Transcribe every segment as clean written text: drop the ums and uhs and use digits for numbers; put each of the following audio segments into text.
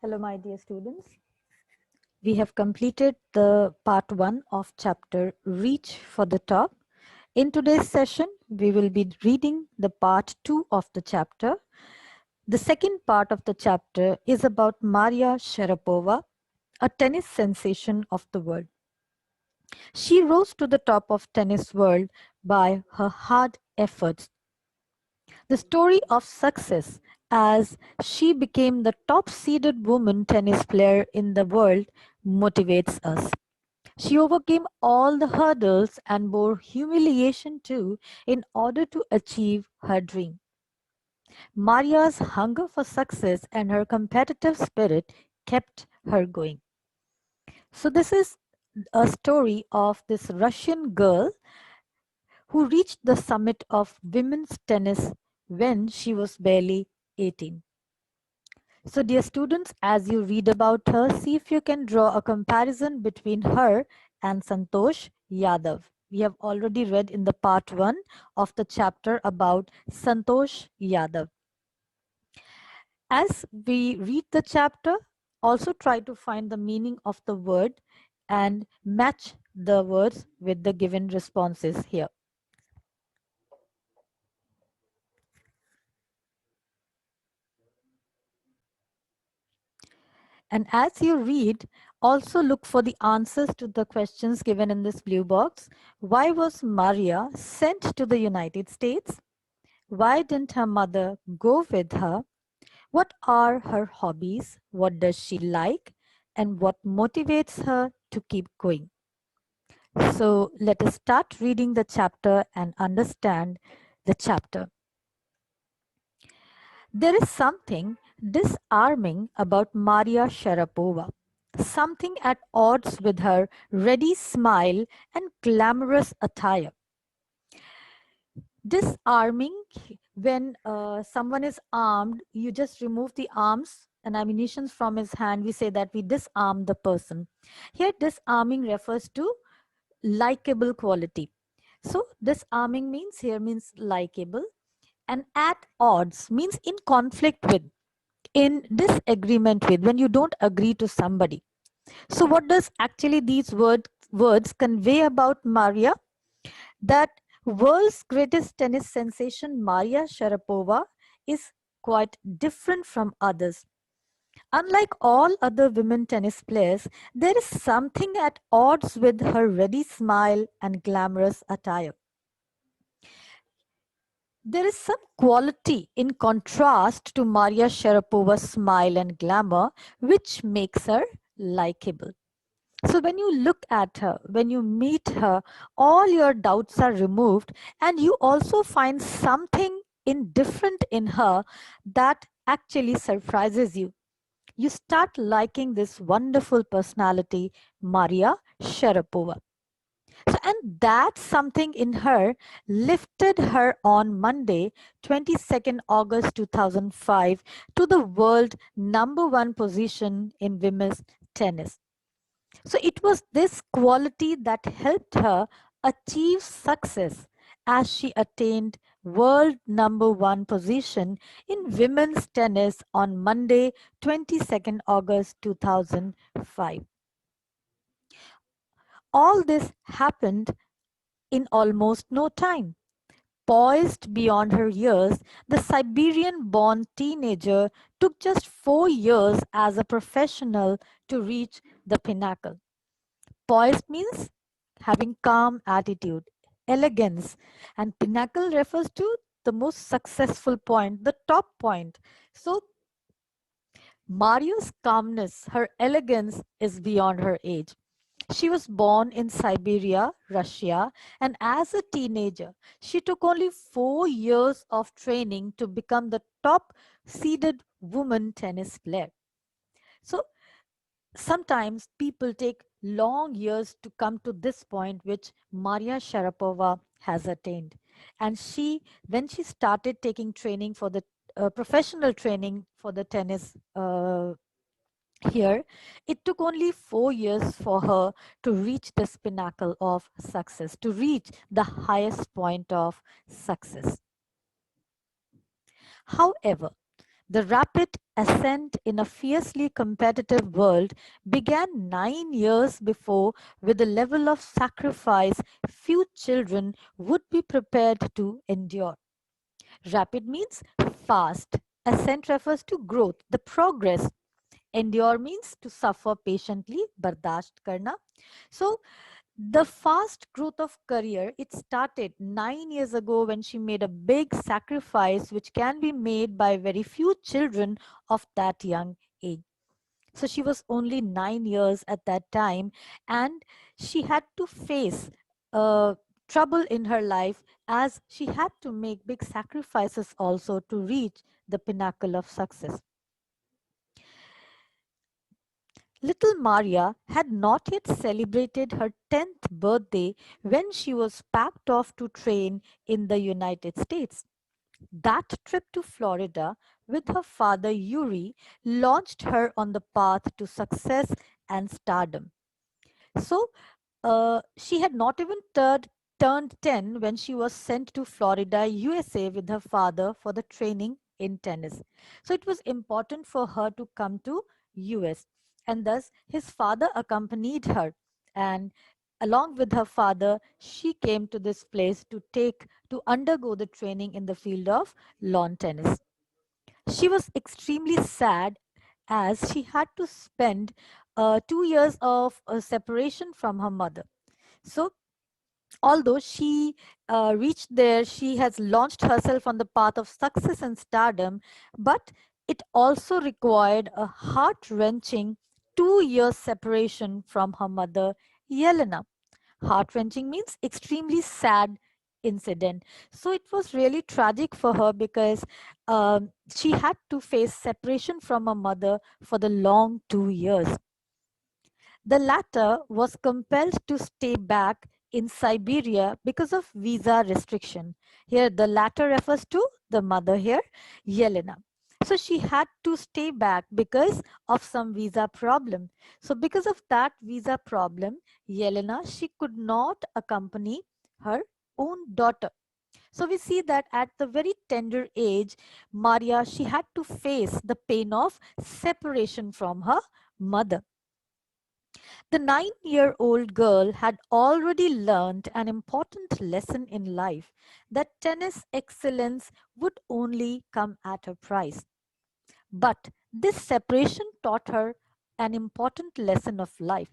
Hello, my dear students. We have completed the part 1 of chapter Reach for the Top. In today's session, we will be reading the part 2 of the chapter. The second part of the chapter is about Maria Sharapova, a tennis sensation of the world. She rose to the top of tennis world by her hard efforts. The story of success as she became the top seeded woman tennis player in the world motivates us. She overcame all the hurdles and bore humiliation too in order to achieve her dream. Maria's hunger for success and her competitive spirit kept her going. So, this is a story of this Russian girl who reached the summit of women's tennis when she was barely 18. So, dear students, as you read about her, see if you can draw a comparison between her and Santosh Yadav. We have already read in the part 1 of the chapter about Santosh Yadav. As we read the chapter, also try to find the meaning of the word and match the words with the given responses here. And as you read, also look for the answers to the questions given in this blue box. Why was Maria sent to the United States? Why didn't her mother go with her? What are her hobbies? What does she like? And what motivates her to keep going? So let us start reading the chapter and understand the chapter. There is something disarming about Maria Sharapova, something at odds with her ready smile and glamorous attire. Disarming, when someone is armed, you just remove the arms and ammunition from his hand. We say that we disarm the person. Here, disarming refers to likable quality. So, disarming means here means likable, and at odds means in conflict with, in disagreement with, when you don't agree to somebody. So what does actually these words convey about Maria? That world's greatest tennis sensation, Maria Sharapova, is quite different from others. Unlike all other women tennis players, there is something at odds with her ready smile and glamorous attire. There is some quality in contrast to Maria Sharapova's smile and glamour, which makes her likable. So when you look at her, when you meet her, all your doubts are removed, and you also find something indifferent in her that actually surprises you. You start liking this wonderful personality, Maria Sharapova. So, and that something in her lifted her on Monday, 22nd August 2005, to the world #1 position in women's tennis. So it was this quality that helped her achieve success as she attained world #1 position in women's tennis on Monday, 22nd August 2005. All this happened in almost no time. Poised beyond her years, the Siberian born teenager took just 4 years as a professional to reach the pinnacle. Poised means having calm attitude, elegance, and pinnacle refers to the most successful point, the top point. So, Maria's calmness, her elegance is beyond her age. She was born in Siberia, Russia, and as a teenager, she took only 4 years of training to become the top seeded woman tennis player. So, sometimes people take long years to come to this point, which Maria Sharapova has attained. And she, when she started taking training for the professional training for the tennis here, it took only 4 years for her to reach this pinnacle of success, to reach the highest point of success. However, The rapid ascent in a fiercely competitive world began 9 years before with a level of sacrifice few children would be prepared to endure. Rapid means fast. Ascent refers to growth, the progress. Endure means to suffer patiently, bardasht karna. So the fast growth of career, it started 9 years ago when she made a big sacrifice which can be made by very few children of that young age. So she was only 9 years at that time, and she had to face trouble in her life as she had to make big sacrifices also to reach the pinnacle of success. Little Maria had not yet celebrated her 10th birthday when she was packed off to train in the United States. That trip to Florida with her father Yuri launched her on the path to success and stardom. So she had not even turned 10 when she was sent to Florida, USA with her father for the training in tennis. So it was important for her to come to US, and thus his father accompanied her, and along with her father she came to this place to undergo the training in the field of lawn tennis. She was extremely sad as she had to spend 2 years of separation from her mother. So, although she reached there, she has launched herself on the path of success and stardom, but it also required a heart wrenching 2 years separation from her mother, Yelena. Heart wrenching means extremely sad incident. So it was really tragic for her because she had to face separation from her mother for the long 2 years. The latter was compelled to stay back in Siberia because of visa restriction. Here, the latter refers to the mother here, Yelena. So she had to stay back because of some visa problem. So because of that visa problem, Yelena, she could not accompany her own daughter. So we see that at the very tender age, Maria, she had to face the pain of separation from her mother. The 9-year-old girl had already learned an important lesson in life, that tennis excellence would only come at a price. But this separation taught her an important lesson of life.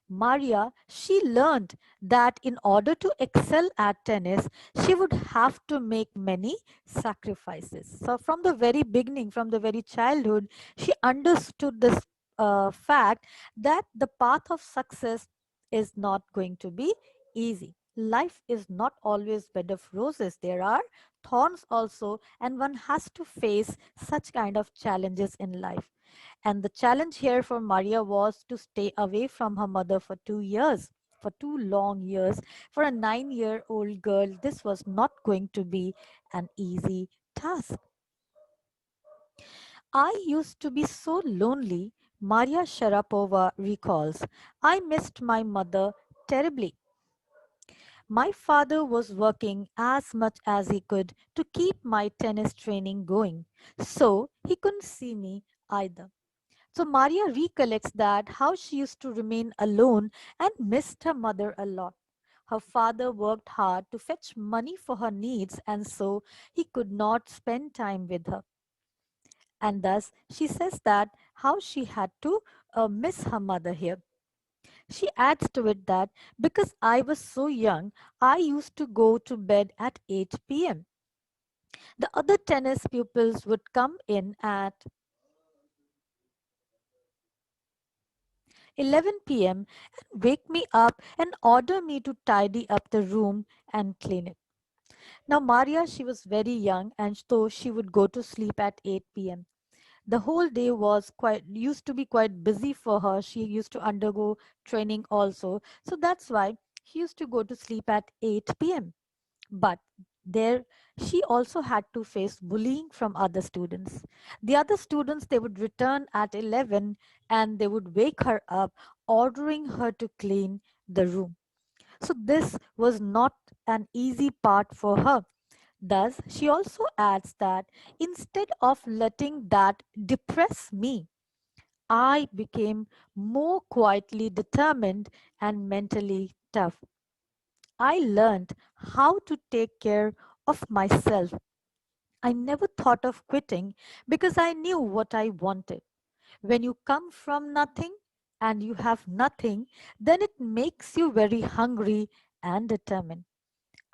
Maria, she learned that in order to excel at tennis, she would have to make many sacrifices. So, from the very beginning, from the very childhood, she understood this fact that the path of success is not going to be easy. Life is not always bed of roses. There are thorns also, and one has to face such kind of challenges in life. And the challenge here for Maria was to stay away from her mother for 2 years, for 2 long years. For a 9-year-old girl, this was not going to be an easy task. I used to be so lonely, Maria Sharapova recalls. I missed my mother terribly. My father was working as much as he could to keep my tennis training going, so he couldn't see me either. So Maria recollects that how she used to remain alone and missed her mother a lot. Her father worked hard to fetch money for her needs, and so he could not spend time with her. And thus she says that how she had to miss her mother here. She adds to it that because I was so young, I used to go to bed at 8 p.m. The other tennis pupils would come in at 11 p.m. and wake me up and order me to tidy up the room and clean it. Now, Maria, she was very young, and so she would go to sleep at 8 p.m. The whole day was quite used to be quite busy for her. She used to undergo training also. So that's why she used to go to sleep at 8 p.m. But there she also had to face bullying from other students. The other students, they would return at 11 and they would wake her up, ordering her to clean the room. So this was not an easy part for her. Thus, she also adds that instead of letting that depress me, I became more quietly determined and mentally tough. I learned how to take care of myself. I never thought of quitting because I knew what I wanted. When you come from nothing and you have nothing, then it makes you very hungry and determined.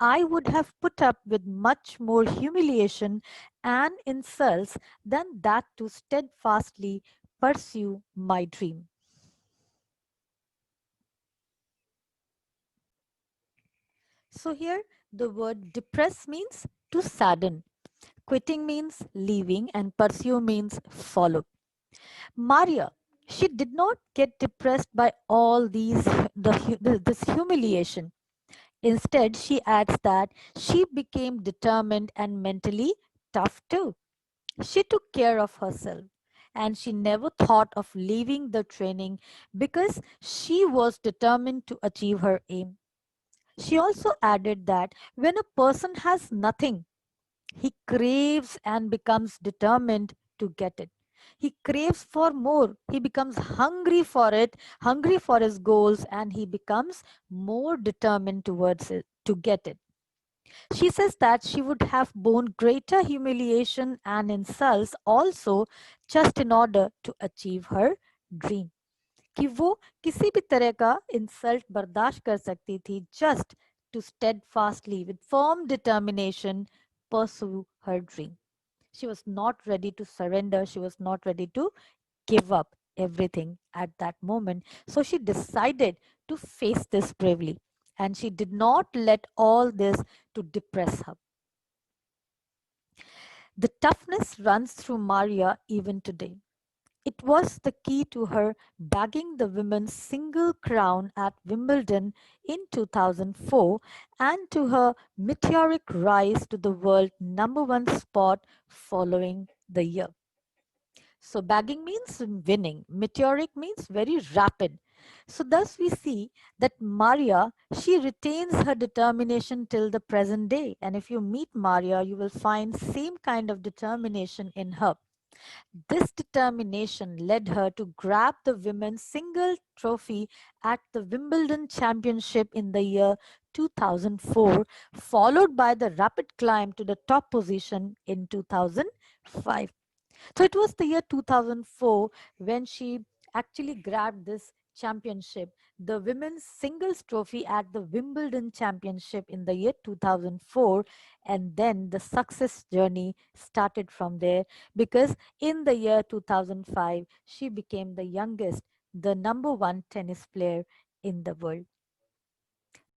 I would have put up with much more humiliation and insults than that to steadfastly pursue my dream. So, here the word depress means to sadden, quitting means leaving, and pursue means follow. Maria, she did not get depressed by all this humiliation. Instead, she adds that she became determined and mentally tough too. She took care of herself and she never thought of leaving the training because she was determined to achieve her aim. She also added that when a person has nothing, he craves and becomes determined to get it. He craves for more. He becomes hungry for it, hungry for his goals, and he becomes more determined towards it to get it. She says that she would have borne greater humiliation and insults also just in order to achieve her dream. कि वो किसी भी तरह का insult बर्दाश्त कर सकती थी just to steadfastly with firm determination pursue her dream. She was not ready to surrender. She was not ready to give up everything at that moment. So she decided to face this bravely. And she did not let all this to depress her. The toughness runs through Maria even today. It was the key to her bagging the women's single crown at Wimbledon in 2004 and to her meteoric rise to the world number one spot following the year. So bagging means winning. Meteoric means very rapid. So thus we see that Maria, she retains her determination till the present day. And if you meet Maria, you will find same kind of determination in her. This determination led her to grab the women's single trophy at the Wimbledon Championship in the year 2004, followed by the rapid climb to the top position in 2005. So it was the year 2004 when she actually grabbed this championship, the women's singles trophy at the Wimbledon Championship in the year 2004. And then the success journey started from there because in the year 2005, she became the youngest, the number one tennis player in the world.